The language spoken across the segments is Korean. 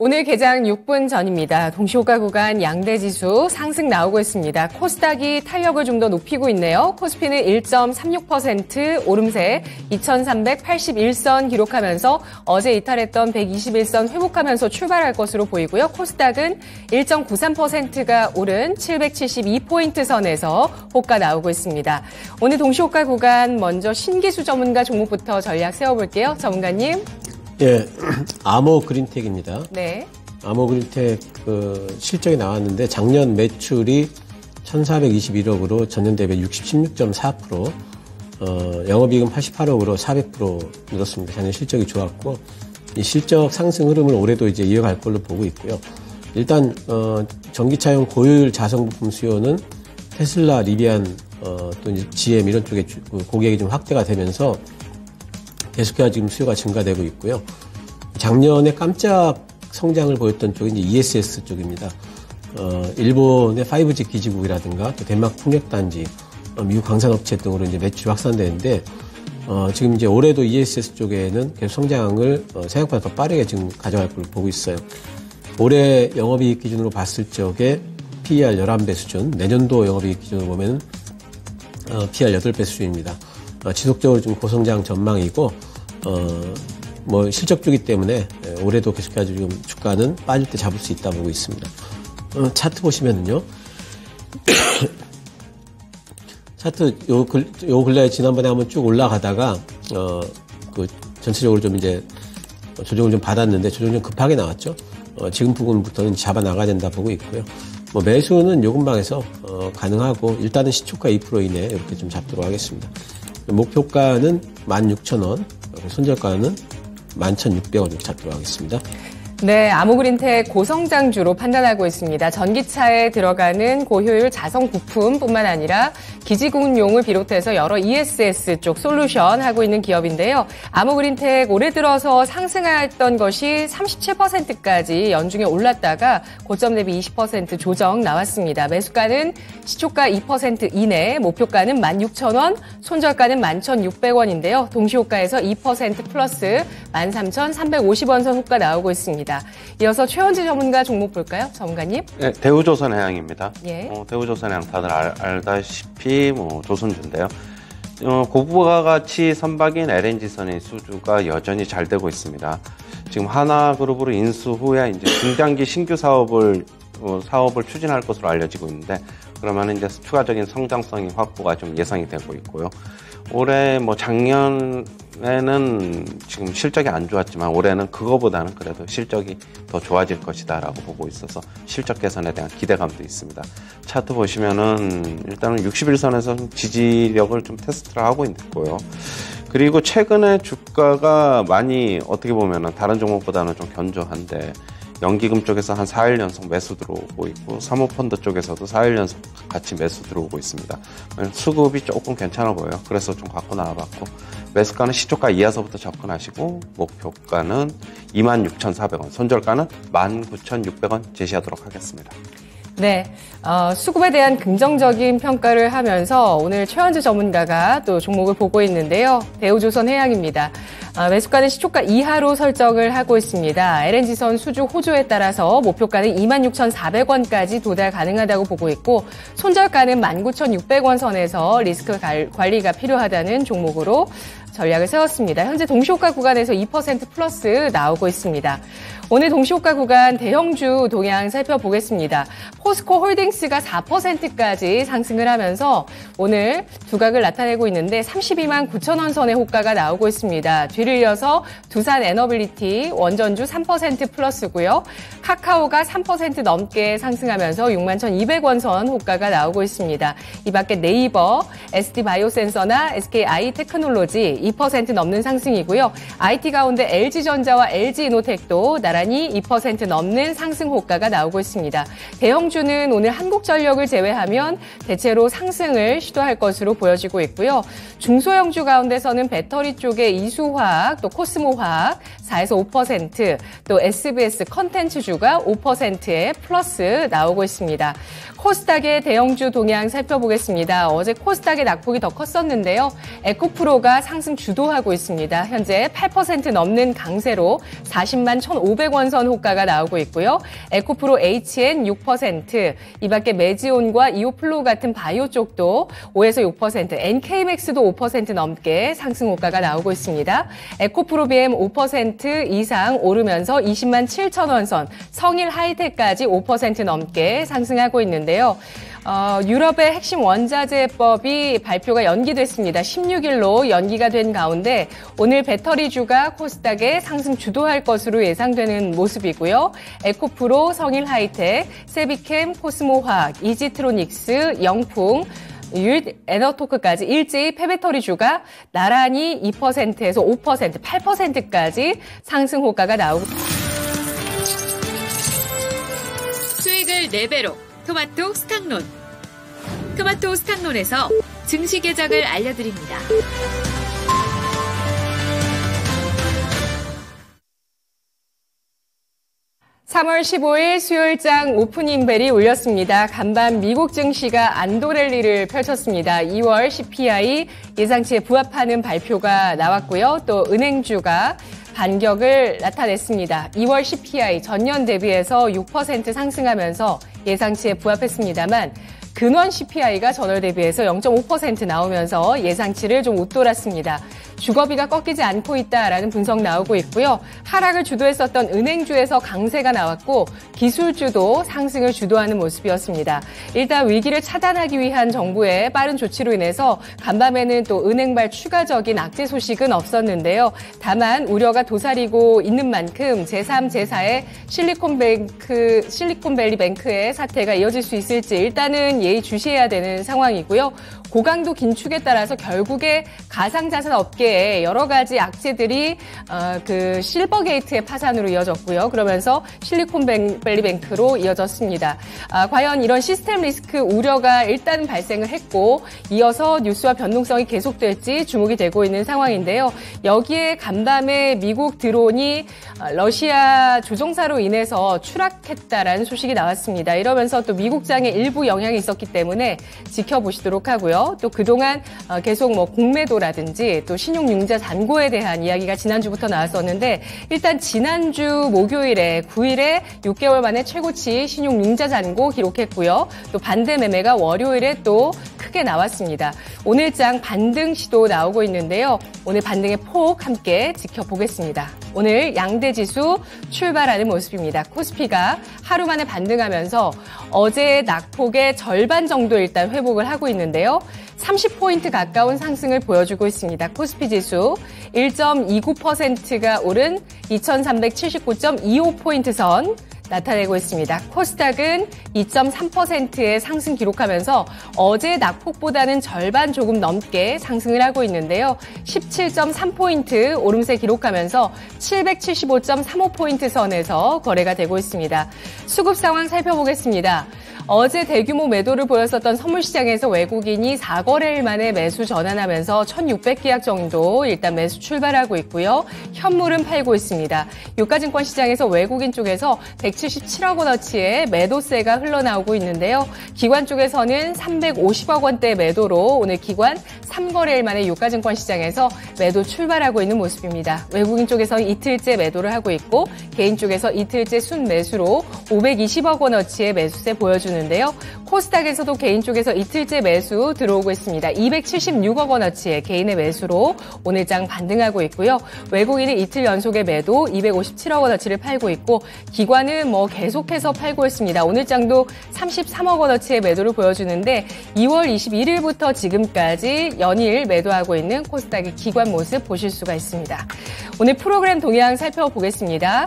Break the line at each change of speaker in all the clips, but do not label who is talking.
오늘 개장 6분 전입니다. 동시호가 구간 양대지수 상승 나오고 있습니다. 코스닥이 탄력을 좀 더 높이고 있네요. 코스피는 1.36% 오름세 2381선 기록하면서 어제 이탈했던 121선 회복하면서 출발할 것으로 보이고요. 코스닥은 1.93%가 오른 772포인트 선에서 호가 나오고 있습니다. 오늘 동시호가 구간 먼저 신기수 전문가 종목부터 전략 세워볼게요. 전문가님.
예, 아모그린텍입니다.
네.
아모그린텍 실적이 나왔는데 작년 매출이 1,421억으로 전년 대비 16.4%, 영업이익은 88억으로 400% 늘었습니다. 작년 실적이 좋았고 이 실적 상승 흐름을 올해도 이제 이어갈 걸로 보고 있고요. 일단 전기차용 고효율 자동 부품 수요는 테슬라, 리비안, 또 이제 GM 이런 쪽에 고객이 좀 확대가 되면서 계속해서 지금 수요가 증가되고 있고요. 작년에 깜짝 성장을 보였던 쪽이 이제 ESS 쪽입니다. 일본의 5G 기지국이라든가 또 덴마크 풍력단지, 미국 광산업체 등으로 이제 매출이 확산되는데, 지금 이제 올해도 ESS 쪽에는 계속 성장을 생각보다 더 빠르게 지금 가져갈 걸로 보고 있어요. 올해 영업이익 기준으로 봤을 적에 PER 11배 수준, 내년도 영업이익 기준으로 보면 PER 8배 수준입니다. 지속적으로 좀 고성장 전망이고, 실적 주기 때문에 올해도 계속해서 지금 주가는 빠질 때 잡을 수 있다 보고 있습니다. 차트 보시면은요. 차트 요 근래 지난번에 한번 쭉 올라가다가, 전체적으로 좀 이제 조정을 좀 받았는데 조정이 좀 급하게 나왔죠. 지금 부분부터는 잡아 나가야 된다 보고 있고요. 매수는 요 근방에서, 가능하고 일단은 시초가 2% 이내 이렇게 좀 잡도록 하겠습니다. 목표가는 16,000원, 손절가는 11,600원 이렇게 잡도록 하겠습니다.
네, 아모그린텍 고성장주로 판단하고 있습니다. 전기차에 들어가는 고효율 자성 부품뿐만 아니라 기지국용을 비롯해서 여러 ESS 쪽 솔루션 하고 있는 기업인데요. 아모그린텍 올해 들어서 상승했던 것이 37%까지 연중에 올랐다가 고점 대비 20% 조정 나왔습니다. 매수가는 시초가 2% 이내, 목표가는 16,000원, 손절가는 11,600원인데요. 동시호가에서 2% 플러스 13,350원 선 호가 나오고 있습니다. 이어서 최원지 전문가 종목 볼까요? 전문가님.
네, 대우조선해양입니다.
예.
대우조선해양 다들 알다시피 조선주인데요. 고부가가치 선박인 LNG선의 수주가 여전히 잘 되고 있습니다. 지금 하나그룹으로 인수 후에 이제 중장기 신규 사업을 추진할 것으로 알려지고 있는데, 그러면 이제 추가적인 성장성이 확보가 좀 예상이 되고 있고요. 올해 작년에는 지금 실적이 안 좋았지만 올해는 그거보다는 그래도 실적이 더 좋아질 것이다라고 보고 있어서 실적 개선에 대한 기대감도 있습니다. 차트 보시면은 일단은 61선에서 지지력을 좀 테스트를 하고 있고요. 그리고 최근에 주가가 많이 어떻게 보면은 다른 종목보다는 좀 견조한데, 연기금 쪽에서 한 4일 연속 매수 들어오고 있고, 사모펀드 쪽에서도 4일 연속 같이 매수 들어오고 있습니다. 수급이 조금 괜찮아 보여요. 그래서 좀 갖고 나와봤고, 매수가는 시초가 이하서부터 접근하시고, 목표가는 26,400원, 손절가는 19,600원 제시하도록 하겠습니다.
네, 수급에 대한 긍정적인 평가를 하면서 오늘 최원주 전문가가 또 종목을 보고 있는데요. 대우조선해양입니다. 매수가는 시초가 이하로 설정을 하고 있습니다. LNG선 수주 호조에 따라서 목표가는 26,400원까지 도달 가능하다고 보고 있고, 손절가는 19,600원 선에서 리스크 관리가 필요하다는 종목으로 전략을 세웠습니다. 현재 동시호가 구간에서 2% 플러스 나오고 있습니다. 오늘 동시호가 구간 대형주 동향 살펴보겠습니다. 포스코 홀딩스가 4%까지 상승을 하면서 오늘 두각을 나타내고 있는데 32만 9천원 선의 호가가 나오고 있습니다. 뒤를 이어서 두산 에너빌리티, 원전주 3% 플러스고요. 카카오가 3% 넘게 상승하면서 61,200원 선 호가가 나오고 있습니다. 이 밖에 네이버, SD바이오센서나 SKI테크놀로지 2% 넘는 상승이고요. IT 가운데 LG전자와 LG이노텍도 나란히 2% 넘는 상승 호가가 나오고 있습니다. 대형주는 오늘 한국전력을 제외하면 대체로 상승을 시도할 것으로 보여지고 있고요. 중소형주 가운데서는 배터리 쪽에 이수화학, 또 코스모화학, 4에서 5%, 또 SBS 컨텐츠주가 5%의 플러스 나오고 있습니다. 코스닥의 대형주 동향 살펴보겠습니다. 어제 코스닥의 낙폭이 더 컸었는데요. 에코프로가 상승 주도하고 있습니다. 현재 8% 넘는 강세로 40만 1,500원 선 호가가 나오고 있고요. 에코프로 HN 6%, 이 밖에 메지온과 이오플로 같은 바이오 쪽도 5에서 6%, NK맥스도 5% 넘게 상승 호가가 나오고 있습니다. 에코프로 BM 5% 이상 오르면서 20만 7천원 선, 성일 하이텍까지 5% 넘게 상승하고 있는데요. 유럽의 핵심 원자재법이 발표가 연기됐습니다. 16일로 연기가 된 가운데 오늘 배터리주가 코스닥에 상승 주도할 것으로 예상되는 모습이고요. 에코프로, 성일 하이텍, 세비캠, 코스모화학, 이지트로닉스, 영풍, 에너토크까지 일제히 폐배터리주가 나란히 2%에서 5%, 8%까지 상승 호가가 나오고
수익을 4배로 토마토 스탁론. 토마토 스탁론에서 증시 계정을 알려드립니다.
(3월 15일) 수요일장 오프닝벨이 울렸습니다. 간밤 미국 증시가 안도 랠리를 펼쳤습니다. 2월 CPI 예상치에 부합하는 발표가 나왔고요. 또 은행주가 반격을 나타냈습니다. 2월 CPI 전년 대비해서 6% 상승하면서 예상치에 부합했습니다만 근원 CPI가 전월 대비해서 0.5% 나오면서 예상치를 좀 웃돌았습니다. 주거비가 꺾이지 않고 있다라는 분석 나오고 있고요. 하락을 주도했었던 은행주에서 강세가 나왔고 기술주도 상승을 주도하는 모습이었습니다. 일단 위기를 차단하기 위한 정부의 빠른 조치로 인해서 간밤에는 또 은행발 추가적인 악재 소식은 없었는데요. 다만 우려가 도사리고 있는 만큼 제3, 제4의 실리콘밸리 뱅크의 사태가 이어질 수 있을지 일단은 예의주시해야 되는 상황이고요. 고강도 긴축에 따라서 결국에 가상자산 업계에 여러 가지 악재들이 그 실버게이트의 파산으로 이어졌고요. 그러면서 실리콘밸리 뱅크로 이어졌습니다. 과연 이런 시스템 리스크 우려가 일단 발생을 했고 이어서 뉴스와 변동성이 계속될지 주목이 되고 있는 상황인데요. 여기에 간밤에 미국 드론이 러시아 조종사로 인해서 추락했다라는 소식이 나왔습니다. 이러면서 또 미국장에 일부 영향이 있었기 때문에 지켜보시도록 하고요. 또 그동안 계속 공매도라든지 또 신용융자 잔고에 대한 이야기가 지난주부터 나왔었는데 일단 지난주 목요일에 9일에 6개월 만에 최고치 신용융자 잔고 기록했고요. 또 반대 매매가 월요일에 또 크게 나왔습니다. 오늘장 반등 시도 나오고 있는데요. 오늘 반등의 폭 함께 지켜보겠습니다. 오늘 양대 지수 출발하는 모습입니다. 코스피가 하루 만에 반등하면서 어제의 낙폭의 절반 정도 일단 회복을 하고 있는데요. 30포인트 가까운 상승을 보여주고 있습니다. 코스피 지수 1.29%가 오른 2379.25포인트 선 나타내고 있습니다. 코스닥은 2.3%의 상승 기록하면서 어제 낙폭보다는 절반 조금 넘게 상승을 하고 있는데요. 17.3포인트 오름세 기록하면서 775.35포인트 선에서 거래가 되고 있습니다. 수급 상황 살펴보겠습니다. 어제 대규모 매도를 보였었던 선물시장에서 외국인이 4거래일 만에 매수 전환하면서 1,600계약 정도 일단 매수 출발하고 있고요. 현물은 팔고 있습니다. 유가증권 시장에서 외국인 쪽에서 177억 원어치의 매도세가 흘러나오고 있는데요. 기관 쪽에서는 350억 원대 매도로 오늘 기관 3거래일 만에 유가증권 시장에서 매도 출발하고 있는 모습입니다. 외국인 쪽에서는 이틀째 매도를 하고 있고 개인 쪽에서 이틀째 순매수로 520억 원어치의 매수세 보여주는데요. 코스닥에서도 개인 쪽에서 이틀째 매수 들어오고 있습니다. 276억 원어치의 개인의 매수로 오늘장 반등하고 있고요. 외국인은 이틀 연속의 매도 257억 원어치를 팔고 있고 기관은 계속해서 팔고 있습니다. 오늘장도 33억 원어치의 매도를 보여주는데 2월 21일부터 지금까지 연일 매도하고 있는 코스닥의 기관 모습 보실 수가 있습니다. 오늘 프로그램 동향 살펴보겠습니다.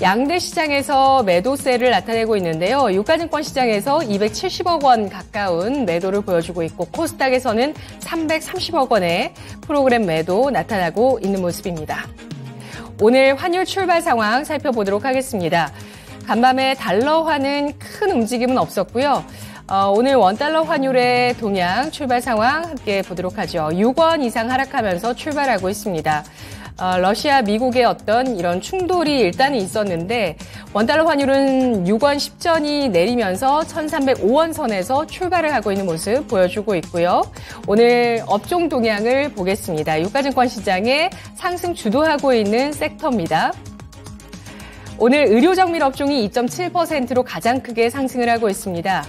양대 시장에서 매도세를 나타내고 있는데요. 유가증권 시장에서 270억 원 가까운 매도를 보여주고 있고 코스닥에서는 330억 원의 프로그램 매도 나타나고 있는 모습입니다. 오늘 환율 출발 상황 살펴보도록 하겠습니다. 간밤에 달러화는 큰 움직임은 없었고요. 오늘 원달러 환율의 동향 출발 상황 함께 보도록 하죠. 6원 이상 하락하면서 출발하고 있습니다. 러시아, 미국의 어떤 이런 충돌이 일단은 있었는데 원달러 환율은 6원 10전이 내리면서 1305원 선에서 출발을 하고 있는 모습 보여주고 있고요. 오늘 업종 동향을 보겠습니다. 유가증권 시장에 상승 주도하고 있는 섹터입니다. 오늘 의료정밀 업종이 2.7%로 가장 크게 상승을 하고 있습니다.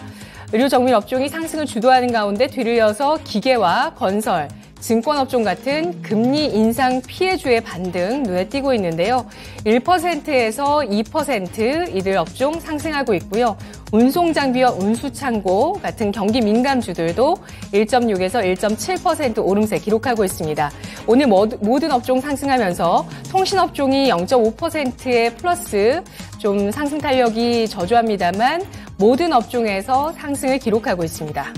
의료정밀 업종이 상승을 주도하는 가운데 뒤를 이어서 기계와 건설, 증권업종 같은 금리 인상 피해주의 반등 눈에 띄고 있는데요. 1%에서 2% 이들 업종 상승하고 있고요. 운송장비와 운수창고 같은 경기 민감주들도 1.6에서 1.7% 오름세 기록하고 있습니다. 오늘 모든 업종 상승하면서 통신업종이 0.5%의 플러스 좀 상승 탄력이 저조합니다만 모든 업종에서 상승을 기록하고 있습니다.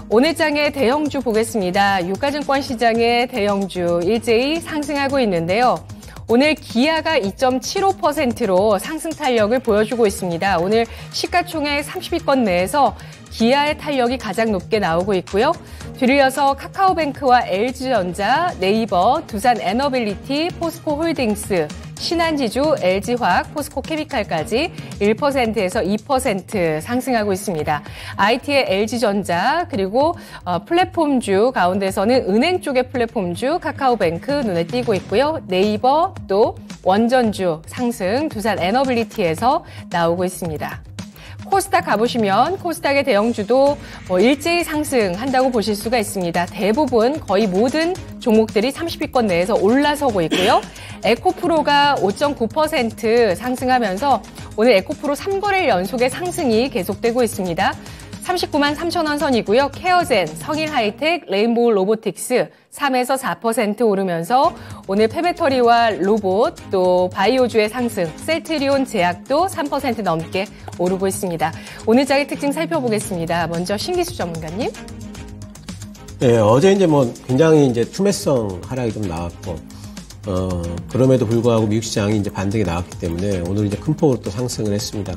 오늘 장의 대형주 보겠습니다. 유가증권 시장의 대형주 일제히 상승하고 있는데요. 오늘 기아가 2.75%로 상승 탄력을 보여주고 있습니다. 오늘 시가총액 30위권 내에서 기아의 탄력이 가장 높게 나오고 있고요. 뒤를 이어서 카카오뱅크와 LG전자, 네이버, 두산 에너빌리티, 포스코홀딩스, 신한지주, LG화학, 포스코케미칼까지 1%에서 2% 상승하고 있습니다. IT의 LG전자 그리고 플랫폼주 가운데서는 은행 쪽의 플랫폼주 카카오뱅크 눈에 띄고 있고요. 네이버 또 원전주 상승 두산 에너빌리티에서 나오고 있습니다. 코스닥 가보시면 코스닥의 대형주도 일제히 상승한다고 보실 수가 있습니다. 대부분 거의 모든 종목들이 30위권 내에서 올라서고 있고요. 에코프로가 5.9% 상승하면서 오늘 에코프로 3거래일 연속의 상승이 계속되고 있습니다. 39만 3천원 선이고요. 케어젠, 성일하이텍, 레인보우 로보틱스 3에서 4% 오르면서 오늘 폐배터리와 로봇 또 바이오주의 상승, 셀트리온 제약도 3% 넘게 오르고 있습니다. 오늘 장의 특징 살펴보겠습니다. 먼저 신기수 전문가님.
네, 어제 이제 굉장히 이제 투매성 하락이 좀 나왔고, 그럼에도 불구하고 미국 시장이 이제 반등이 나왔기 때문에 오늘 이제 큰 폭으로 또 상승을 했습니다.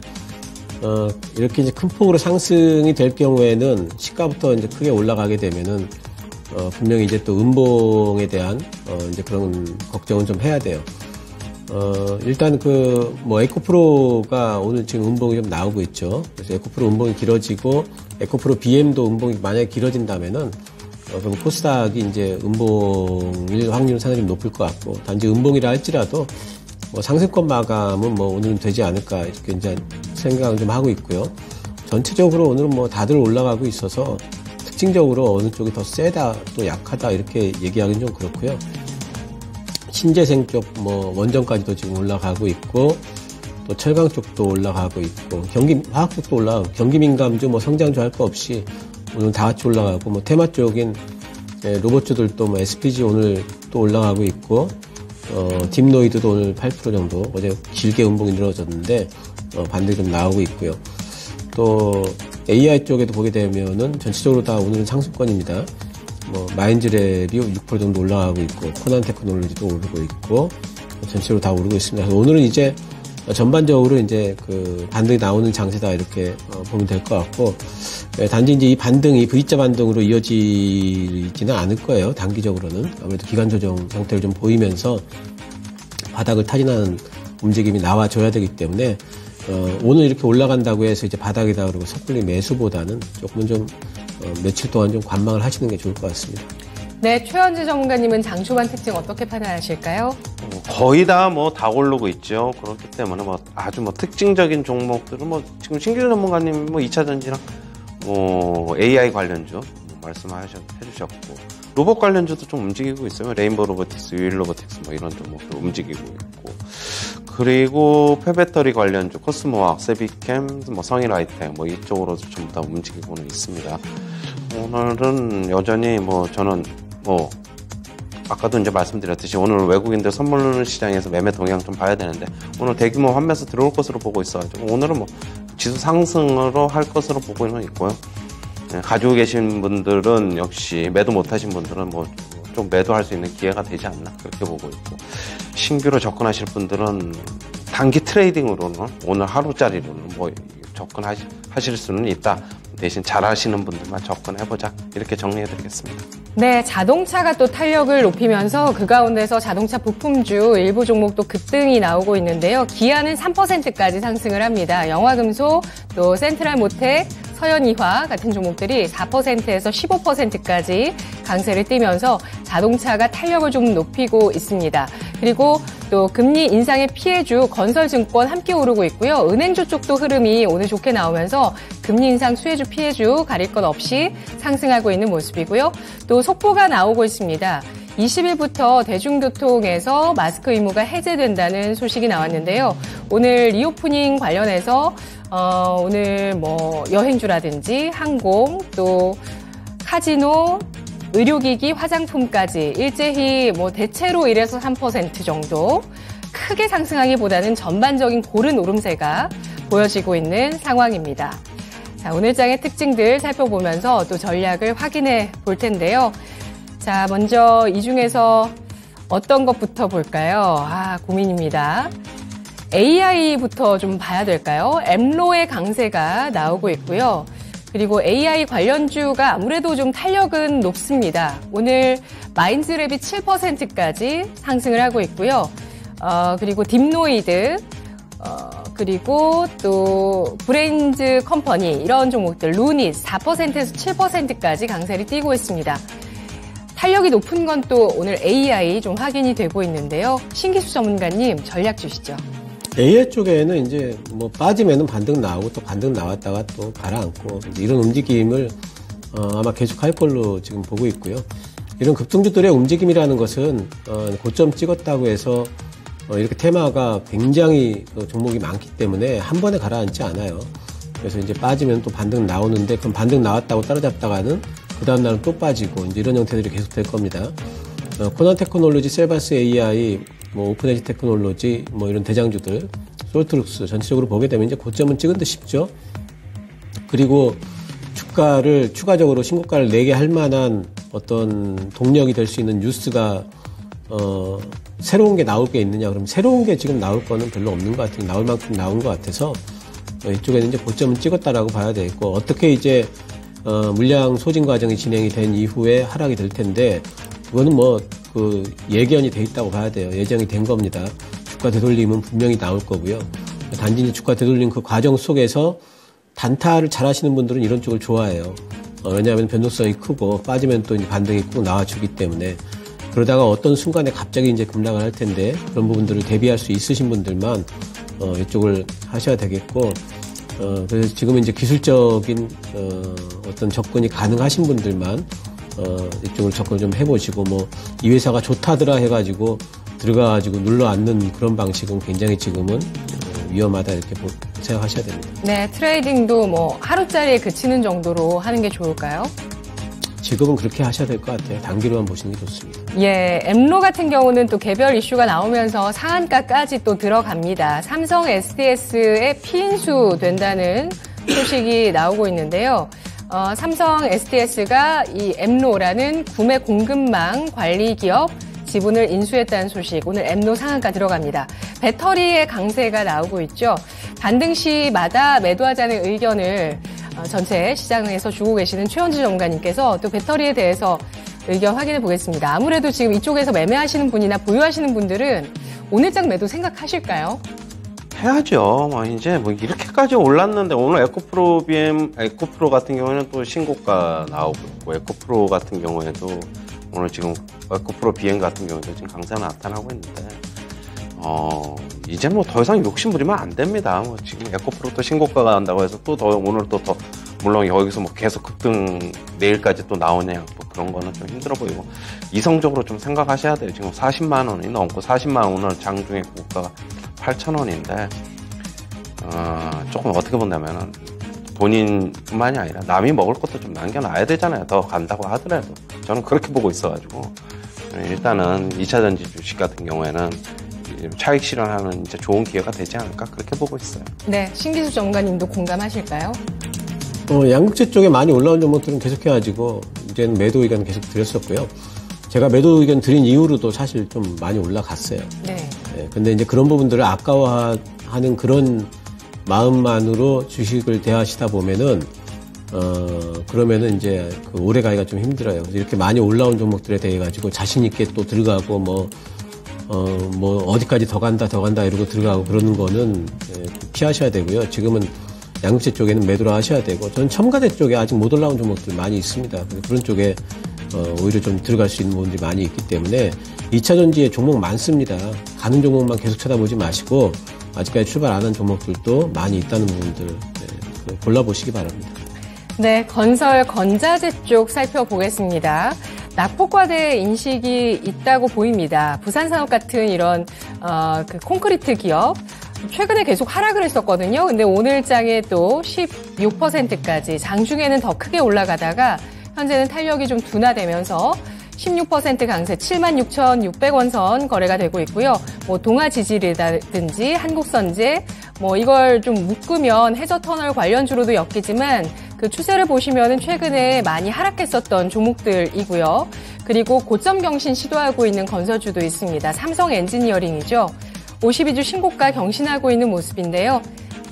이렇게 이제 큰 폭으로 상승이 될 경우에는 시가부터 이제 크게 올라가게 되면은, 분명히 이제 또 음봉에 대한, 이제 그런 걱정은 좀 해야 돼요. 일단 에코프로가 오늘 지금 음봉이 좀 나오고 있죠. 그래서 에코프로 음봉이 길어지고, 에코프로 BM도 음봉이 만약에 길어진다면은, 그럼 코스닥이 이제 음봉일 확률은 상당히 좀 높을 것 같고, 단지 음봉이라 할지라도, 상승권 마감은 오늘은 되지 않을까, 이렇게 이제 생각을 좀 하고 있고요. 전체적으로 오늘은 다들 올라가고 있어서 특징적으로 어느 쪽이 더 세다, 또 약하다, 이렇게 얘기하기는 좀 그렇고요. 신재생 쪽, 원전까지도 지금 올라가고 있고, 또 철강 쪽도 올라가고 있고, 화학 쪽도 올라가고, 경기 민감주, 성장주 할 거 없이 오늘 다 같이 올라가고, 테마 쪽인 로봇주들도 SPG 오늘 또 올라가고 있고, 딥노이드도 오늘 8% 정도, 어제 길게 음봉이 늘어졌는데, 반등이 좀 나오고 있고요. 또, AI 쪽에도 보게 되면은 전체적으로 다 오늘은 상승권입니다. 마인즈랩이 6% 정도 올라가고 있고, 코난 테크놀로지도 오르고 있고, 전체적으로 다 오르고 있습니다. 그래서 오늘은 이제 전반적으로 이제 반등이 나오는 장세다, 이렇게 보면 될 것 같고, 단지 이제 이 반등이 V자 반등으로 이어지지는 않을 거예요. 단기적으로는. 아무래도 기간 조정 상태를 좀 보이면서 바닥을 타진하는 움직임이 나와줘야 되기 때문에, 오늘 이렇게 올라간다고 해서 이제 바닥이다 그러고 섣불리 매수보다는 조금은 좀, 며칠 동안 좀 관망을 하시는 게 좋을 것 같습니다.
네, 최현재 전문가님은 장초반 특징 어떻게 판단하실까요?
거의 다 오르고 있죠. 그렇기 때문에 아주 특징적인 종목들은 지금 신기수 전문가님 2차 전지랑 AI 관련주 말씀해주셨고, 로봇 관련주도 좀 움직이고 있어요. 레인보우 로보틱스, 유일 로보틱스 이런 종목도 움직이고 있고, 그리고 폐배터리 관련주 코스모학, 세비캠, 성일하이텍 이쪽으로도 전부 다 움직이고는 있습니다. 오늘은 여전히 저는 아까도 이제 말씀드렸듯이 오늘 외국인들 선물 시장에서 매매 동향 좀 봐야 되는데, 오늘 대규모 환매수 들어올 것으로 보고 있어가지고 오늘은 지수 상승으로 할 것으로 보고는 있고요. 가지고 계신 분들은 역시 매도 못하신 분들은 좀 매도할 수 있는 기회가 되지 않나, 그렇게 보고 있고, 신규로 접근하실 분들은 단기 트레이딩으로는 오늘 하루짜리로는 접근하실 수는 있다. 대신 잘 하시는 분들만 접근해보자, 이렇게 정리해드리겠습니다.
네, 자동차가 또 탄력을 높이면서 그 가운데서 자동차 부품주 일부 종목도 급등이 나오고 있는데요. 기아는 3%까지 상승을 합니다. 영화금속, 또 센트럴모텍, 서현이화 같은 종목들이 4%에서 15%까지 강세를 띠면서 자동차가 탄력을 좀 높이고 있습니다. 그리고 또 금리 인상의 피해주 건설증권 함께 오르고 있고요. 은행주 쪽도 흐름이 오늘 좋게 나오면서 금리 인상 수혜주 피해주 가릴 것 없이 상승하고 있는 모습이고요. 또 속보가 나오고 있습니다. 20일부터 대중교통에서 마스크 의무가 해제된다는 소식이 나왔는데요. 오늘 리오프닝 관련해서 오늘 뭐 여행주라든지 항공 또 카지노 의료기기, 화장품까지 일제히 뭐 대체로 1에서 3% 정도 크게 상승하기보다는 전반적인 고른 오름세가 보여지고 있는 상황입니다. 자, 오늘 장의 특징들 살펴보면서 또 전략을 확인해 볼 텐데요. 자, 먼저 이 중에서 어떤 것부터 볼까요? 고민입니다. AI부터 좀 봐야 될까요? 엠로의 강세가 나오고 있고요. 그리고 AI 관련주가 아무래도 좀 탄력은 높습니다. 오늘 마인즈랩이 7%까지 상승을 하고 있고요. 그리고 딥노이드, 그리고 또 브레인즈 컴퍼니 이런 종목들, 루닛 4%에서 7%까지 강세를 띠고 있습니다. 탄력이 높은 건 또 오늘 AI 좀 확인이 되고 있는데요. 신기수 전문가님 전략 주시죠.
AI 쪽에는 이제 뭐 빠지면은 반등 나오고 또 반등 나왔다가 또 가라앉고 이런 움직임을 아마 계속할 걸로 지금 보고 있고요. 이런 급등주들의 움직임이라는 것은 고점 찍었다고 해서 이렇게 테마가 굉장히 종목이 많기 때문에 한 번에 가라앉지 않아요. 그래서 이제 빠지면 또 반등 나오는데 그럼 반등 나왔다고 따라잡다가는 그 다음날은 또 빠지고 이제 이런 형태들이 계속 될 겁니다. 코난 테크놀로지, 셀바스 AI, 뭐 오픈에지 테크놀로지, 뭐 이런 대장주들, 솔트룩스 전체적으로 보게 되면 이제 고점은 찍은 듯 싶죠. 그리고 주가를 추가적으로 신고가를 내게 할 만한 어떤 동력이 될 수 있는 뉴스가 새로운 게 나올 게 있느냐 그러면 새로운 게 지금 나올 거는 별로 없는 것 같아요. 나올 만큼 나온 것 같아서 이쪽에는 이제 고점은 찍었다라고 봐야 되겠고 어떻게 이제 물량 소진 과정이 진행이 된 이후에 하락이 될 텐데 그거는 뭐 그 예견이 돼 있다고 봐야 돼요. 예정이 된 겁니다. 주가 되돌림은 분명히 나올 거고요. 단지 이제 주가 되돌림 그 과정 속에서 단타를 잘 하시는 분들은 이런 쪽을 좋아해요. 왜냐하면 변동성이 크고 빠지면 또 이제 반등이 꼭 나와주기 때문에 그러다가 어떤 순간에 갑자기 이제 급락을 할 텐데 그런 부분들을 대비할 수 있으신 분들만 이쪽을 하셔야 되겠고 그래서 지금은 이제 기술적인 어떤 접근이 가능하신 분들만 이쪽을 접근 좀 해보시고 뭐 이 회사가 좋다더라 해가지고 들어가가지고 눌러 앉는 그런 방식은 굉장히 지금은 위험하다 이렇게 생각하셔야 됩니다.
네, 트레이딩도 뭐 하루짜리에 그치는 정도로 하는 게 좋을까요?
지금은 그렇게 하셔야 될 것 같아요. 단기로만 보시는 게 좋습니다.
예, 엠로 같은 경우는 또 개별 이슈가 나오면서 상한가까지 또 들어갑니다. 삼성 SDS의 피인수 된다는 소식이 나오고 있는데요. 삼성 SDS가 이 엠로라는 구매 공급망 관리 기업 지분을 인수했다는 소식. 오늘 엠로 상한가 들어갑니다. 배터리의 강세가 나오고 있죠. 반등 시마다 매도하자는 의견을 전체 시장에서 주고 계시는 최현주 전문가님께서 또 배터리에 대해서 의견 확인해 보겠습니다. 아무래도 지금 이쪽에서 매매하시는 분이나 보유하시는 분들은 오늘장 매도 생각하실까요?
해야죠. 이제 이렇게까지 올랐는데 오늘 에코프로 같은 경우에는 또 신고가 나오고 있고 에코프로 같은 경우에도 오늘 지금 에코프로 BM 같은 경우에도 지금 강세가 나타나고 있는데 이제 뭐 더 이상 욕심 부리면 안 됩니다. 지금 에코프로 또 신고가가 난다고 해서 또 더 오늘 또 더 물론 여기서 뭐 계속 급등 내일까지 또 나오냐 뭐 그런 거는 좀 힘들어 보이고 이성적으로 좀 생각하셔야 돼요. 지금 40만 원이 넘고 40만 원 오늘 장중에 고가가 8,000원인데 조금 어떻게 본다면은 본인뿐만이 아니라 남이 먹을 것도 좀 남겨놔야 되잖아요. 더 간다고 하더라도 저는 그렇게 보고 있어가지고 일단은 2차전지 주식 같은 경우에는 차익 실현하는 이제 좋은 기회가 되지 않을까 그렇게 보고 있어요.
네, 신기수 전문가님도 공감하실까요?
양극재 쪽에 많이 올라온 종목들은 계속해가지고 이제는 매도 의견 계속 드렸었고요. 제가 매도 의견 드린 이후로도 사실 좀 많이 올라갔어요.
네.
근데 이제 그런 부분들을 아까워하는 그런 마음만으로 주식을 대하시다 보면은 그러면은 이제 그 오래 가기가 좀 힘들어요. 그래서 이렇게 많이 올라온 종목들에 대해 가지고 자신있게 또 들어가고 뭐 어디까지 더 간다 이러고 들어가고 그러는 거는 피하셔야 되고요. 지금은 양극재 쪽에는 매도를 하셔야 되고, 저는 첨가제 쪽에 아직 못 올라온 종목들 많이 있습니다. 그런 쪽에 오히려 좀 들어갈 수 있는 부분들이 많이 있기 때문에 2차 전지에 종목 많습니다. 가는 종목만 계속 쳐다보지 마시고 아직까지 출발 안 한 종목들도 많이 있다는 부분들 골라보시기 바랍니다.
네, 건설 건자재 쪽 살펴보겠습니다. 낙폭과대 인식이 있다고 보입니다. 부산산업 같은 이런 그 콘크리트 기업 최근에 계속 하락을 했었거든요. 근데 오늘장에 또 16%까지 장중에는 더 크게 올라가다가 현재는 탄력이 좀 둔화되면서 16% 강세 76,600원 선 거래가 되고 있고요. 뭐 동아지질이라든지 한국선제 이걸 좀 묶으면 해저터널 관련주로도 엮이지만 그 추세를 보시면은 최근에 많이 하락했었던 종목들이고요. 그리고 고점 경신 시도하고 있는 건설주도 있습니다. 삼성 엔지니어링이죠. 52주 신고가 경신하고 있는 모습인데요.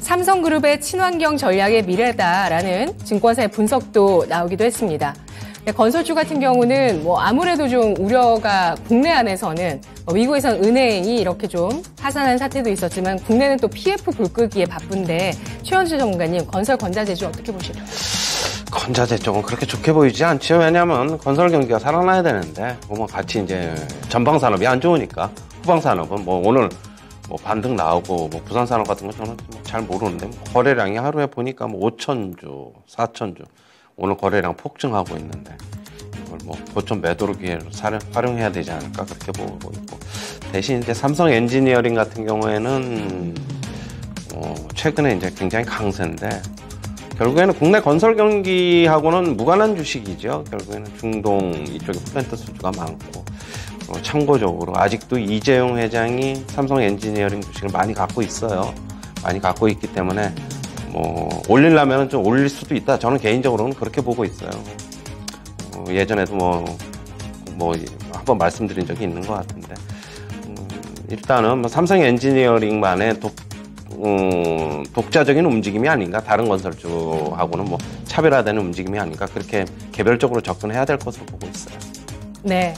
삼성그룹의 친환경 전략의 미래다라는 증권사의 분석도 나오기도 했습니다. 건설주 같은 경우는 아무래도 좀 우려가 국내 안에서는 미국에서는 은행이 이렇게 좀 파산한 사태도 있었지만 국내는 또 PF 불 끄기에 바쁜데 최현주 전문가님 건설 건자재주 어떻게 보시나요?
건자재 쪽은 그렇게 좋게 보이지 않죠. 왜냐하면 건설 경기가 살아나야 되는데 같이 이제 전방 산업이 안 좋으니까 후방 산업은 오늘 반등 나오고 부산산업 같은 건 저는 잘 모르는데 거래량이 하루에 보니까 5,000주, 4,000주 오늘 거래량 폭증하고 있는데 이걸 고점 매도로 기회로 활용해야 되지 않을까 그렇게 보고 있고, 대신 이제 삼성 엔지니어링 같은 경우에는 최근에 이제 굉장히 강세인데 결국에는 국내 건설 경기하고는 무관한 주식이죠. 결국에는 중동 이쪽에 플랜트 수주가 많고, 참고적으로 아직도 이재용 회장이 삼성 엔지니어링 주식을 많이 갖고 있어요. 많이 갖고 있기 때문에 올리려면 좀 올릴 수도 있다. 저는 개인적으로는 그렇게 보고 있어요. 예전에도 한번 말씀드린 적이 있는 것 같은데, 일단은 삼성 엔지니어링만의 독자적인 움직임이 아닌가, 다른 건설주하고는 차별화되는 움직임이 아닌가, 그렇게 개별적으로 접근해야 될 것으로 보고 있어요.
네.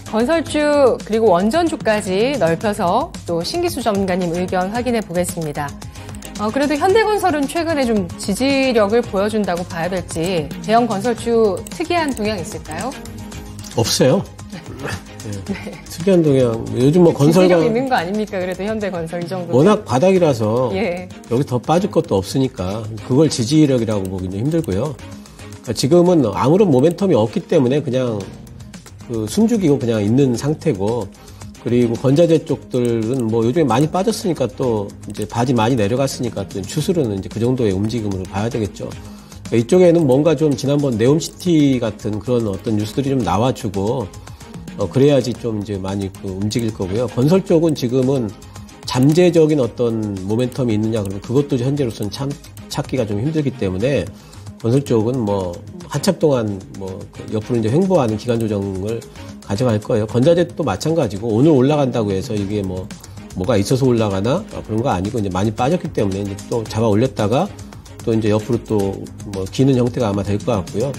건설주 그리고 원전주까지 넓혀서 또 신기수 전문가님 의견 확인해 보겠습니다. 그래도 현대건설은 최근에 좀 지지력을 보여준다고 봐야 될지, 대형 건설주 특이한 동향 있을까요?
없어요. 네. 특이한 동향. 요즘 건설가
지지력 있는 거 아닙니까? 그래도 현대건설 이 정도.
워낙 바닥이라서
예.
여기 더 빠질 것도 없으니까 그걸 지지력이라고 보기는 힘들고요. 그러니까 지금은 아무런 모멘텀이 없기 때문에 그냥 숨죽이고 그냥 있는 상태고, 그리고 건자재 쪽들은 요즘에 많이 빠졌으니까 또 이제 바지 많이 내려갔으니까 또 추수로는 이제 그 정도의 움직임으로 봐야 되겠죠. 그러니까 이쪽에는 뭔가 좀 지난번 네옴시티 같은 그런 어떤 뉴스들이 좀 나와주고 그래야지 좀 이제 많이 움직일 거고요. 건설 쪽은 지금은 잠재적인 어떤 모멘텀이 있느냐 그러면 그것도 현재로서는 참 찾기가 좀 힘들기 때문에 건설 쪽은 한참 동안 옆으로 이제 횡보하는 기간 조정을 가져갈 거예요. 건자재도 마찬가지고 오늘 올라간다고 해서 이게 뭐가 있어서 올라가나 그런 거 아니고 이제 많이 빠졌기 때문에 이제 또 잡아 올렸다가 또 이제 옆으로 또 기는 형태가 아마 될 것 같고요.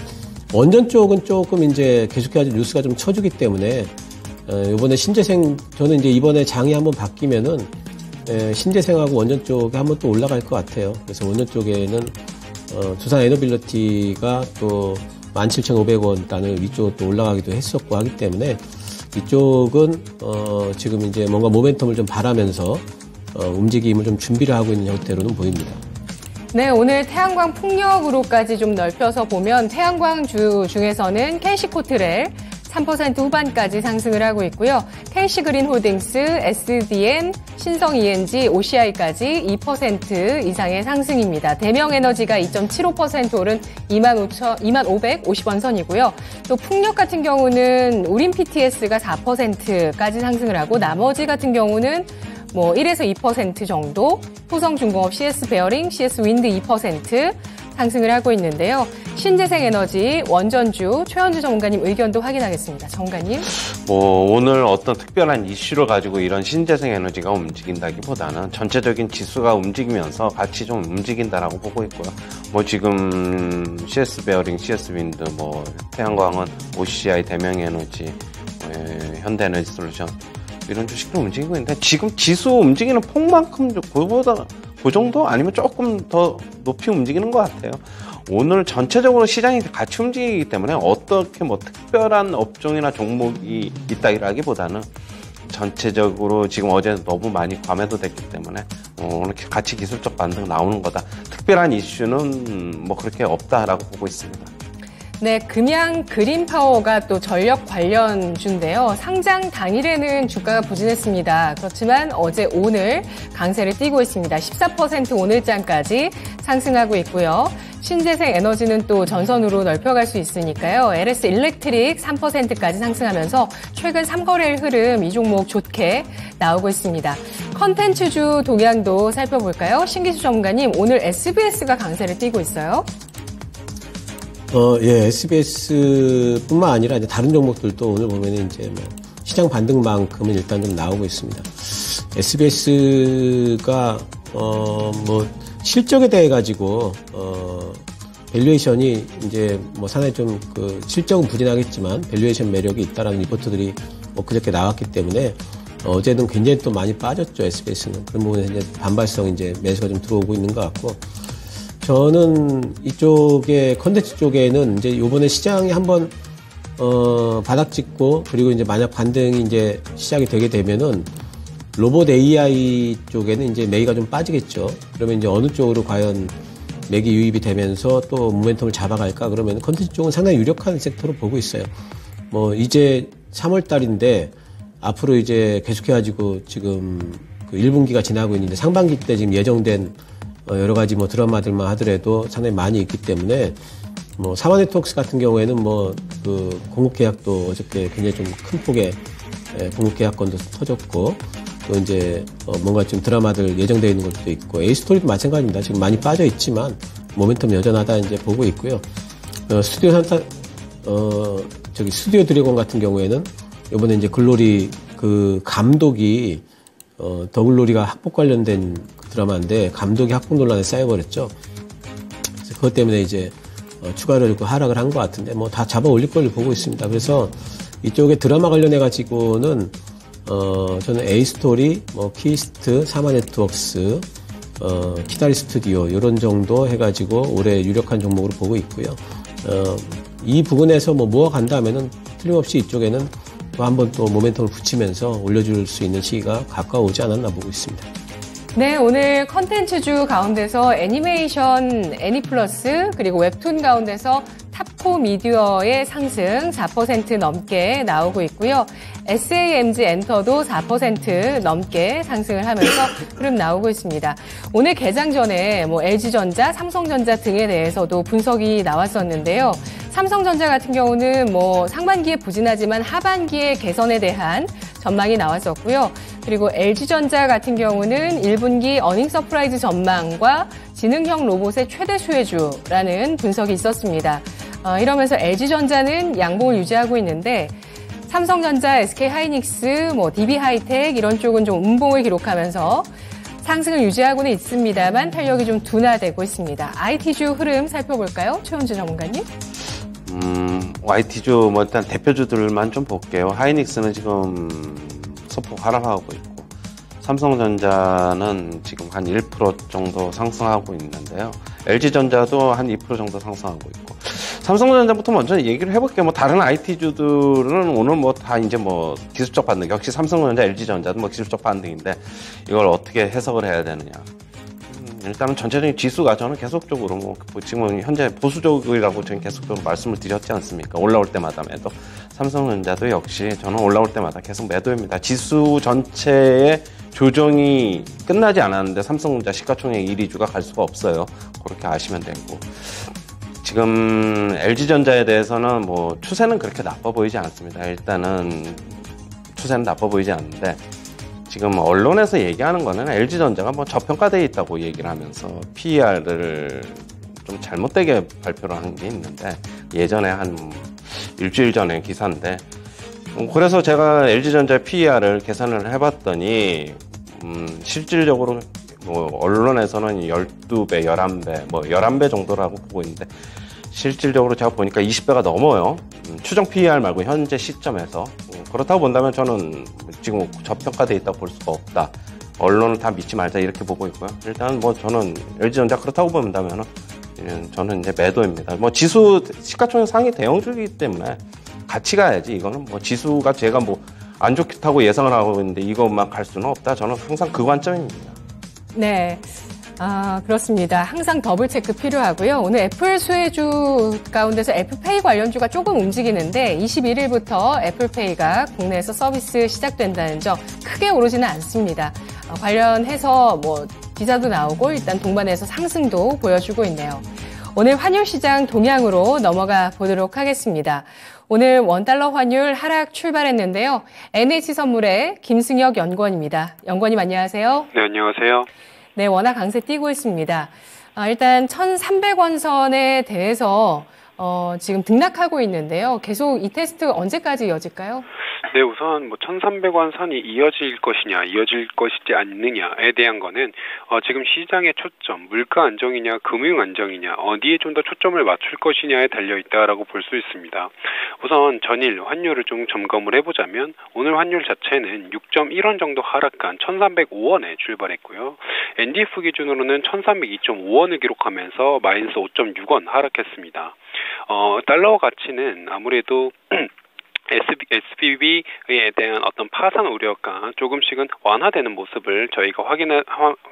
원전 쪽은 조금 이제 계속해서 뉴스가 좀 쳐주기 때문에 이번에 신재생, 저는 이제 이번에 장이 한번 바뀌면은 신재생하고 원전 쪽에 한번 또 올라갈 것 같아요. 그래서 원전 쪽에는 두산 에너빌리티가 또 17,500원 단을 위쪽으로 또 올라가기도 했었고 하기 때문에 이쪽은 지금 이제 뭔가 모멘텀을 좀 바라면서 움직임을 좀 준비를 하고 있는 형태로는 보입니다.
네, 오늘 태양광 풍력으로까지 좀 넓혀서 보면 태양광주 중에서는 KC코트렐 3% 후반까지 상승을 하고 있고요. KC그린홀딩스, SDN, 신성ENG, OCI까지 2% 이상의 상승입니다. 대명에너지가 2.75% 오른 25,550원 선이고요. 또 풍력 같은 경우는 우림 PTS가 4%까지 상승을 하고, 나머지 같은 경우는 1에서 2% 정도, 호성중공업 CS 베어링, CS 윈드 2%, 상승을 하고 있는데요. 신재생에너지, 원전주, 최현주 전문가님 의견도 확인하겠습니다. 전문가님.
오늘 어떤 특별한 이슈를 가지고 이런 신재생에너지가 움직인다기보다는 전체적인 지수가 움직이면서 같이 좀 움직인다라고 보고 있고요. 지금 CS 베어링, CS 윈드, 태양광은 OCI, 대명에너지, 현대에너지 솔루션 이런 주식도 움직이고 있는데 지금 지수 움직이는 폭만큼 그보다 그 정도 아니면 조금 더 높이 움직이는 것 같아요. 오늘 전체적으로 시장이 같이 움직이기 때문에 어떻게 특별한 업종이나 종목이 있다기보다는 전체적으로 지금 어제 너무 많이 과매도됐기 때문에 오늘 같이 기술적 반등 나오는 거다. 특별한 이슈는 그렇게 없다라고 보고 있습니다.
네, 금양 그린파워가 또 전력 관련주인데요. 상장 당일에는 주가가 부진했습니다. 그렇지만 어제 오늘 강세를 띠고 있습니다. 14% 오늘장까지 상승하고 있고요. 신재생 에너지는 또 전선으로 넓혀갈 수 있으니까요. LS 일렉트릭 3%까지 상승하면서 최근 3거래일 흐름 이 종목 좋게 나오고 있습니다. 컨텐츠주 동향도 살펴볼까요? 신기수 전문가님, 오늘 SBS가 강세를 띠고 있어요.
SBS뿐만 아니라 이제 다른 종목들도 오늘 보면은 이제 시장 반등만큼은 일단 좀 나오고 있습니다. SBS가 실적에 대해 가지고 밸류에이션이 이제 상당히 좀 실적은 부진하겠지만 밸류에이션 매력이 있다라는 리포트들이 그저께 나왔기 때문에 어제는 굉장히 또 많이 빠졌죠, SBS는. 그런 부분에서 이제 반발성 이제 매수가 좀 들어오고 있는 것 같고. 저는 이쪽에 컨텐츠 쪽에는 이제 요번에 시장이 한번 바닥 찍고 그리고 이제 만약 반등이 이제 시작이 되게 되면은 로봇 AI 쪽에는 이제 매기가 좀 빠지겠죠. 그러면 이제 어느 쪽으로 과연 매기 유입이 되면서 또 모멘텀을 잡아갈까? 그러면 컨텐츠 쪽은 상당히 유력한 섹터로 보고 있어요. 이제 3월 달인데 앞으로 이제 계속해가지고 지금 1분기가 지나고 있는데 상반기 때 지금 예정된 여러 가지 드라마들만 하더라도 상당히 많이 있기 때문에 사마네트웍스 같은 경우에는 공급 계약도 어저께 굉장히 좀 큰 폭의 공급 계약건도 터졌고 또 이제 뭔가 좀 드라마들 예정되어 있는 것도 있고 A스토리도 마찬가지입니다. 지금 많이 빠져 있지만 모멘텀 여전하다 이제 보고 있고요. 스튜디오 산타 스튜디오 드래곤 같은 경우에는 이번에 이제 글로리 감독이 더글로리가 학폭 관련된 드라마인데 감독이 학폭 논란에 쌓여버렸죠. 그래서 그것 때문에 이제 추가로 하락을 한 것 같은데 다 잡아 올릴 걸로 보고 있습니다. 그래서 이쪽에 드라마 관련해 가지고는 저는 A스토리, 키스트, 사마네트웍스, 키다리 스튜디오 이런 정도 해가지고 올해 유력한 종목으로 보고 있고요. 이 부분에서 모아간다면은 틀림없이 이쪽에는 또 한번 또 모멘텀을 붙이면서 올려줄 수 있는 시기가 가까워오지 않았나 보고 있습니다.
네, 오늘 컨텐츠주 가운데서 애니메이션 애니플러스 그리고 웹툰 가운데서 탑코 미디어의 상승 4% 넘게 나오고 있고요. SAMG 엔터도 4% 넘게 상승을 하면서 흐름 나오고 있습니다. 오늘 개장 전에 LG전자, 삼성전자 등에 대해서도 분석이 나왔었는데요. 삼성전자 같은 경우는 상반기에 부진하지만 하반기에 개선에 대한 전망이 나왔었고요. 그리고 LG전자 같은 경우는 1분기 어닝 서프라이즈 전망과 지능형 로봇의 최대 수혜주라는 분석이 있었습니다. 이러면서 LG전자는 양봉을 유지하고 있는데 삼성전자, SK하이닉스, DB하이텍 이런 쪽은 좀 음봉을 기록하면서 상승을 유지하고는 있습니다만 탄력이 좀 둔화되고 있습니다. IT주 흐름 살펴볼까요? 최현주 전문가님.
YT주 일단 대표주들만 좀 볼게요. 하이닉스는 지금 소폭 하락하고 있고 삼성전자는 지금 한 1% 정도 상승하고 있는데요. LG전자도 한 2% 정도 상승하고 있고 삼성전자부터 먼저 얘기를 해볼게요. 다른 IT주들은 오늘 다 이제 기술적 반등, 역시 삼성전자, LG전자도 기술적 반등인데 이걸 어떻게 해석을 해야 되느냐. 일단은 전체적인 지수가 저는 계속적으로 지금 현재 보수적이라고 저는 계속적으로 말씀을 드렸지 않습니까? 올라올 때마다 매도. 삼성전자도 역시 저는 올라올 때마다 계속 매도입니다. 지수 전체의 조정이 끝나지 않았는데 삼성전자 시가총액 1위주가 갈 수가 없어요. 그렇게 아시면 되고. 지금 LG전자에 대해서는 추세는 그렇게 나빠 보이지 않습니다. 일단은 추세는 나빠 보이지 않는데 지금 언론에서 얘기하는 거는 LG전자가 저평가되어 있다고 얘기를 하면서 PER을 좀 잘못되게 발표를 한 게 있는데 예전에 한 일주일 전에 기사인데 그래서 제가 LG전자 PER을 계산을 해봤더니 실질적으로 뭐 언론에서는 12배, 11배, 뭐 11배 정도라고 보고 있는데 실질적으로 제가 보니까 20배가 넘어요. 추정 PER 말고 현재 시점에서. 그렇다고 본다면 저는 지금 저평가돼 있다고 볼 수가 없다. 언론을 다 믿지 말자 이렇게 보고 있고요. 일단 뭐 저는 LG전자 그렇다고 본다면은 저는 이제 매도입니다. 뭐 지수 시가총액 상위 대형주이기 때문에 같이 가야지. 이거는 뭐 지수가 제가 뭐 안 좋다고 예상을 하고 있는데 이것만 갈 수는 없다. 저는 항상 그 관점입니다.
네. 그렇습니다. 항상 더블 체크 필요하고요. 오늘 애플 수혜주 가운데서 애플페이 관련주가 조금 움직이는데 21일부터 애플페이가 국내에서 서비스 시작된다는 점 크게 오르지는 않습니다. 관련해서 뭐 기사도 나오고 일단 동반해서 상승도 보여주고 있네요. 오늘 환율 시장 동향으로 넘어가 보도록 하겠습니다. 오늘 원달러 환율 하락 출발했는데요. NH선물의 김승혁 연구원입니다. 연구원님 안녕하세요.
네, 안녕하세요.
네, 워낙 강세 띄고 있습니다. 일단 1,300원 선에 대해서 지금 등락하고 있는데요. 계속 이 테스트 언제까지 이어질까요?
네, 우선 뭐 1,300원 선이 이어질 것이냐, 이어질 것이지 않느냐에 대한 거는 지금 시장의 초점, 물가 안정이냐, 금융 안정이냐, 어디에 좀 더 초점을 맞출 것이냐에 달려 있다라고 볼 수 있습니다. 우선 전일 환율을 좀 점검을 해보자면 오늘 환율 자체는 6.1원 정도 하락한 1,305원에 출발했고요. NDF 기준으로는 1,302.5원을 기록하면서 마이너스 5.6원 하락했습니다. 달러 가치는 아무래도 SBB에 대한 어떤 파산 우려가 조금씩은 완화되는 모습을 저희가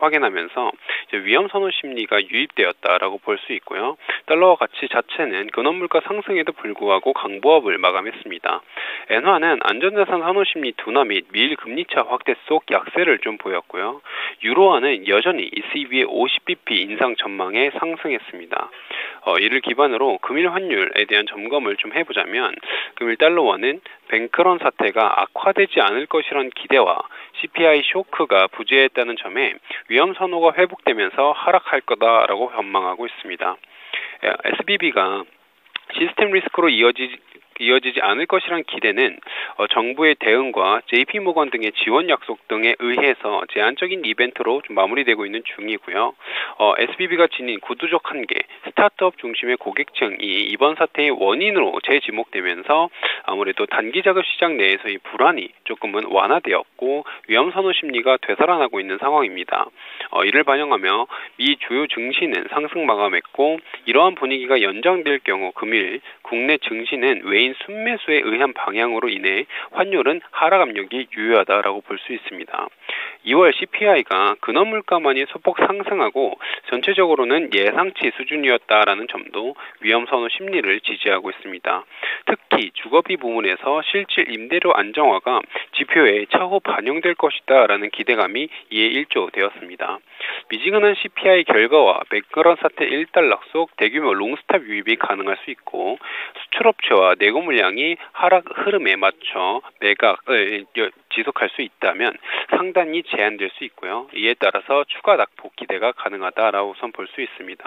확인하면서 이제 위험 선호 심리가 유입되었다라고 볼 수 있고요. 달러 가치 자체는 근원물가 상승에도 불구하고 강보합을 마감했습니다. 엔화는 안전자산 선호 심리 둔화 및 미일 금리차 확대 속 약세를 좀 보였고요. 유로화는 여전히 ECB의 50bp 인상 전망에 상승했습니다. 이를 기반으로 금일 환율에 대한 점검을 좀 해보자면 금일 달러화는 뱅크런 사태가 악화되지 않을 것이란 기대와 CPI 쇼크가 부재했다는 점에 위험 선호가 회복되면서 하락할 거다라고 전망하고 있습니다. SBB가 시스템 리스크로 이어지지 않을 것이란 기대는 정부의 대응과 JP모건 등의 지원 약속 등에 의해서 제한적인 이벤트로 좀 마무리되고 있는 중이고요. SBB가 지닌 구두적 한계, 스타트업 중심의 고객층이 이번 사태의 원인으로 재지목되면서 아무래도 단기 자금 시장 내에서의 불안이 조금은 완화되었고 위험 선호 심리가 되살아나고 있는 상황입니다. 이를 반영하며 미 주요 증시는 상승 마감했고 이러한 분위기가 연장될 경우 금일 국내 증시는 외인 순매수에 의한 방향으로 인해 환율은 하락 압력이 유효하다라고 볼 수 있습니다. 2월 CPI가 근원물가만이 소폭 상승하고 전체적으로는 예상치 수준이었다라는 점도 위험 선호 심리를 지지하고 있습니다. 특히 주거비 부문에서 실질 임대료 안정화가 지표에 차후 반영될 것이다라는 기대감이 이에 일조되었습니다. 미지근한 CPI 결과와 뱅크런 사태 일단락 속 대규모 롱스탑 유입이 가능할 수 있고 수출업체와 내고 물량이 하락 흐름에 맞춰 매각을 지속할 수 있다면 상단이 제한될 수 있고요. 이에 따라서 추가 낙폭 기대가 가능하다라고 우선 볼 수 있습니다.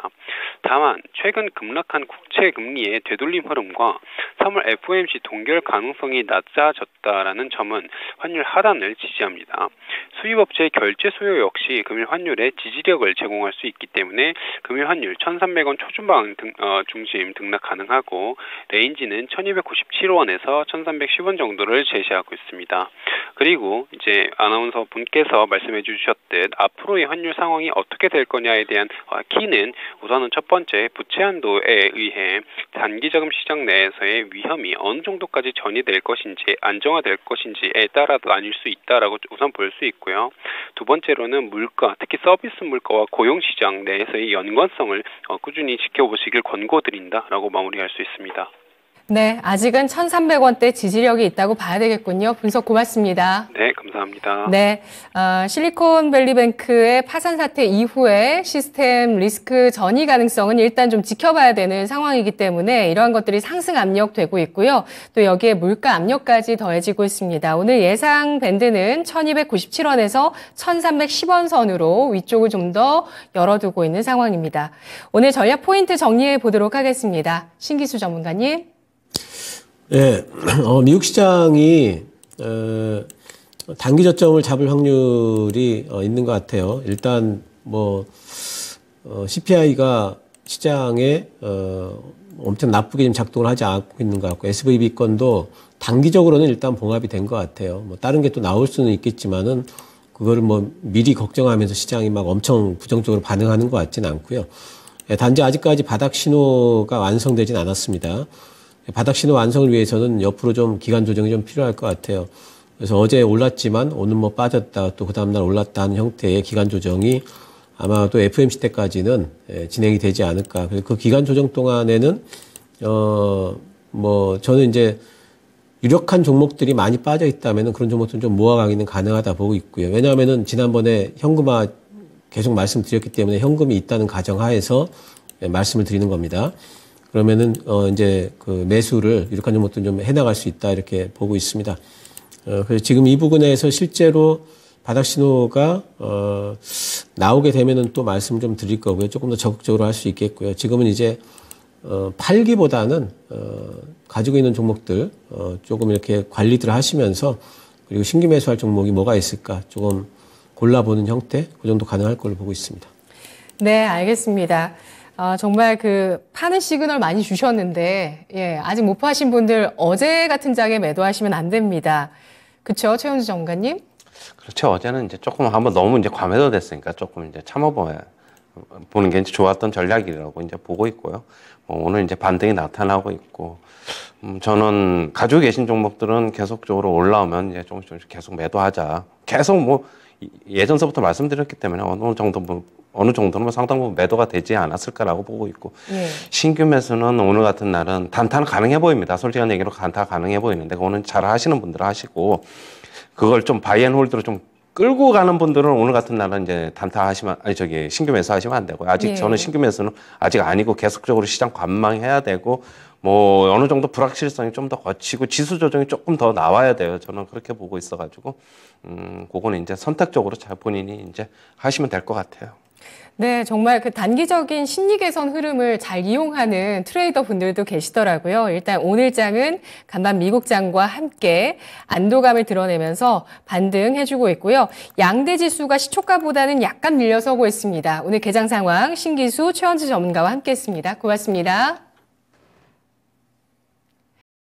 다만 최근 급락한 국채 금리의 되돌림 흐름과 3월 FOMC 동결 가능성이 낮아졌다라는 점은 환율 하단을 지지합니다. 수입업체의 결제 수요 역시 금일 환율에 지지력을 제공할 수 있기 때문에 금일 환율 1,300원 초중반 중심 등락 가능하고 레인지는 1,297원에서 1,310원 정도를 제시하고 있습니다. 그리고 이제 아나운서 분께서 말씀해 주셨듯 앞으로의 환율 상황이 어떻게 될 거냐에 대한 키는 우선은 첫 번째 부채 한도에 의해 단기자금 시장 내에서의 위험이 어느 정도까지 전이될 것인지 안정화될 것인지에 따라 나뉠 수 있다라고 우선 볼 수 있고요. 두 번째로는 물가, 특히 서비스 물가와 고용 시장 내에서의 연관성을 꾸준히 지켜보시길 권고드린다라고 마무리할 수 있습니다.
네, 아직은 1,300원대 지지력이 있다고 봐야 되겠군요. 분석 고맙습니다.
네, 감사합니다.
네, 실리콘밸리뱅크의 파산 사태 이후에 시스템 리스크 전이 가능성은 일단 좀 지켜봐야 되는 상황이기 때문에 이러한 것들이 상승 압력되고 있고요. 또 여기에 물가 압력까지 더해지고 있습니다. 오늘 예상 밴드는 1,297원에서 1,310원 선으로 위쪽을 좀 더 열어두고 있는 상황입니다. 오늘 전략 포인트 정리해 보도록 하겠습니다. 신기수 전문가님.
네, 미국 시장이 단기 저점을 잡을 확률이 있는 것 같아요. 일단 CPI가 시장에 엄청 나쁘게 지금 작동을 하지 않고 있는 것 같고 SVB 건도 단기적으로는 일단 봉합이 된 것 같아요. 다른 게 또 나올 수는 있겠지만은 그거를 미리 걱정하면서 시장이 막 엄청 부정적으로 반응하는 것 같지는 않고요. 단지 아직까지 바닥 신호가 완성되진 않았습니다. 바닥 신호 완성을 위해서는 옆으로 좀 기간 조정이 좀 필요할 것 같아요. 그래서 어제 올랐지만 오늘 빠졌다 또 그 다음날 올랐다 하는 형태의 기간 조정이 아마 또 FMC 때까지는 진행이 되지 않을까. 그래서 그 기간 조정 동안에는 저는 이제 유력한 종목들이 많이 빠져 있다면은 그런 종목들은 좀 모아가기는 가능하다 보고 있고요. 왜냐하면은 지난번에 현금화 계속 말씀드렸기 때문에 현금이 있다는 가정하에서 말씀을 드리는 겁니다. 그러면은 이제 그 매수를 유력한 종목들은 좀 해나갈 수 있다 이렇게 보고 있습니다. 그래서 지금 이 부분에서 실제로 바닥 신호가 나오게 되면은 또 말씀을 좀 드릴 거고요. 조금 더 적극적으로 할 수 있겠고요. 지금은 이제 팔기보다는 가지고 있는 종목들 조금 이렇게 관리들 하시면서 그리고 신규 매수할 종목이 뭐가 있을까 조금 골라보는 형태 그 정도 가능할 걸로 보고 있습니다.
네, 알겠습니다. 정말 파는 시그널 많이 주셨는데 아직 못 파신 분들 어제 같은 장에 매도하시면 안 됩니다. 그렇죠, 최은주 전문가님?
그렇죠. 어제는 이제 조금 한번 너무 이제 과매도 됐으니까 조금 이제 참아보는 게 이제 좋았던 전략이라고 이제 보고 있고요. 오늘 이제 반등이 나타나고 있고, 저는 가지고 계신 종목들은 계속적으로 올라오면 이제 조금씩 계속 매도하자. 계속 예전서부터 말씀드렸기 때문에 어느 정도는 상당 부분 매도가 되지 않았을까라고 보고 있고, 신규 매수는 오늘 같은 날은 단타는 가능해 보입니다. 솔직한 얘기로 단타 가능해 보이는데, 오늘 잘 하시는 분들은 하시고, 그걸 좀 바이앤홀드로 좀 끌고 가는 분들은 오늘 같은 날은 이제 단타 하시면, 신규 매수 하시면 안 되고요. 아직 저는 신규 매수는 아직 아니고 계속적으로 시장 관망해야 되고, 어느 정도 불확실성이 좀 더 거치고 지수 조정이 조금 더 나와야 돼요. 저는 그렇게 보고 있어가지고, 그거는 이제 선택적으로 잘 본인이 이제 하시면 될 것 같아요.
네, 정말 단기적인 심리 개선 흐름을 잘 이용하는 트레이더 분들도 계시더라고요. 일단 오늘 장은 간밤 미국 장과 함께 안도감을 드러내면서 반등해주고 있고요. 양대 지수가 시초가보다는 약간 밀려서고 있습니다. 오늘 개장 상황 신기수 최원주 전문가와 함께했습니다. 고맙습니다.